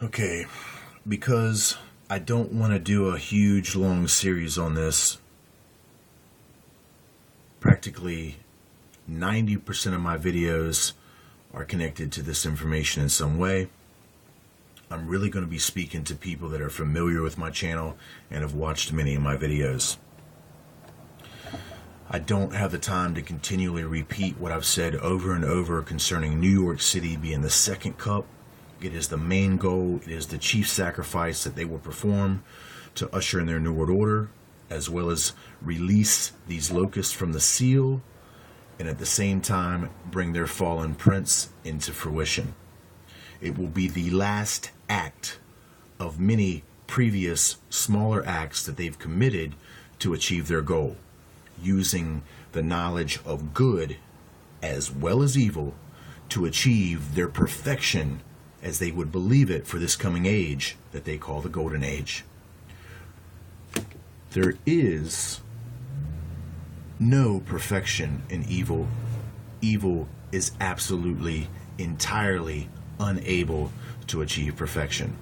Okay, because I don't want to do a huge long series on this, practically 90% of my videos are connected to this information in some way. I'm really going to be speaking to people that are familiar with my channel and have watched many of my videos. I don't have the time to continually repeat what I've said over and over concerning New York City being the second cup. It is the main goal. It is the chief sacrifice that they will perform to usher in their New World Order, as well as release these locusts from the seal, and at the same time bring their fallen prince into fruition. It will be the last act of many previous smaller acts that they've committed to achieve their goal, using the knowledge of good as well as evil to achieve their perfection as they would believe it for this coming age that they call the Golden Age. There is no perfection in evil. Evil is absolutely, entirely unable to achieve perfection.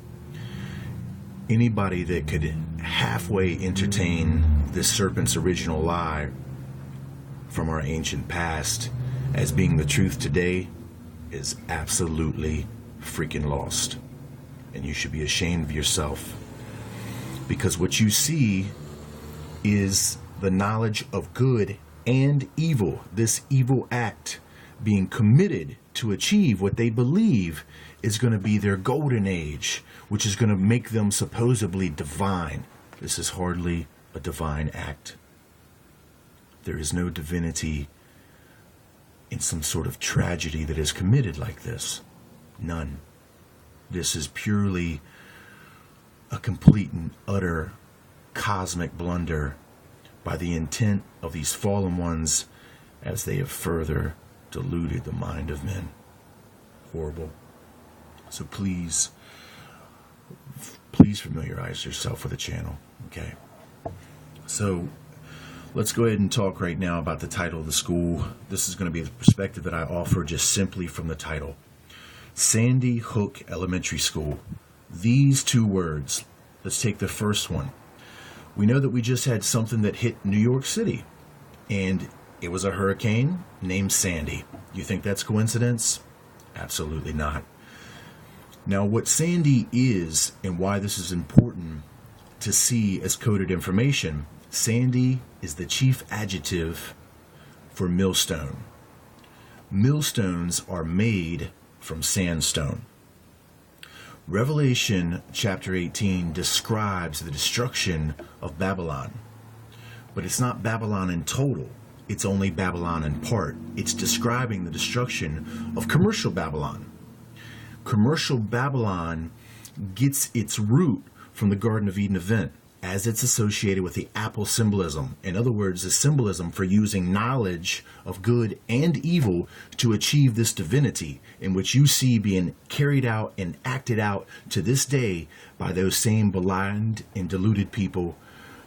Anybody that could halfway entertain this serpent's original lie from our ancient past as being the truth today is absolutely freaking lost. And you should be ashamed of yourself, because what you see is the knowledge of good and evil, this evil act being committed to achieve what they believe is going to be their golden age, which is going to make them supposedly divine. This is hardly a divine act. There is no divinity in some sort of tragedy that is committed like this. None. This is purely a complete and utter cosmic blunder by the intent of these fallen ones as they have further deluded the mind of men. Horrible. So please familiarize yourself with the channel, okay? So let's go ahead and talk right now about the title of the school. This is going to be the perspective that I offer just simply from the title. Sandy Hook Elementary School. These two words. Let's take the first one. We know that we just had something that hit New York City, and it was a hurricane named Sandy. You think that's coincidence? Absolutely not. Now, what Sandy is and why this is important to see as coded information, Sandy is the chief adjective for millstone. Millstones are made from sandstone. Revelation chapter 18 describes the destruction of Babylon, but it's not Babylon in total. It's only Babylon in part. It's describing the destruction of commercial Babylon. Commercial Babylon gets its root from the Garden of Eden event, as it's associated with the apple symbolism. In other words, the symbolism for using knowledge of good and evil to achieve this divinity, in which you see being carried out and acted out to this day by those same blind and deluded people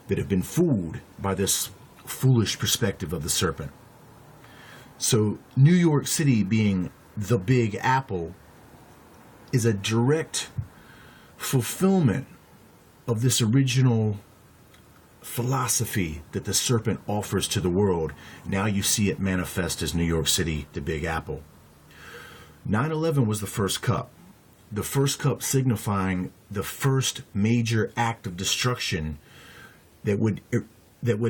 that have been fooled by this foolish perspective of the serpent. So New York City being the Big Apple is a direct fulfillment of this original philosophy that the serpent offers to the world. Now you see it manifest as New York City, the Big Apple. 9/11 was the first cup. The first cup signifying the first major act of destruction that would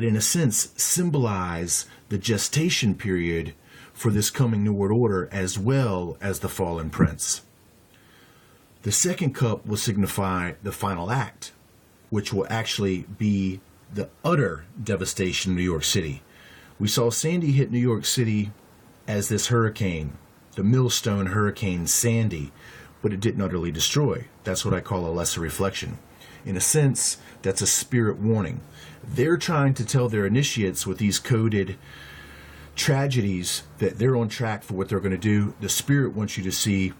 in a sense symbolize the gestation period for this coming New World Order, as well as the fallen prince. The second cup will signify the final act, which will actually be the utter devastation of New York City. We saw Sandy hit New York City as this hurricane, the millstone hurricane Sandy, but it didn't utterly destroy. That's what I call a lesser reflection. In a sense, that's a spirit warning. They're trying to tell their initiates with these coded tragedies that they're on track for what they're going to do. The spirit wants you to see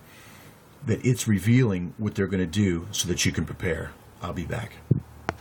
that it's revealing what they're going to do so that you can prepare. I'll be back.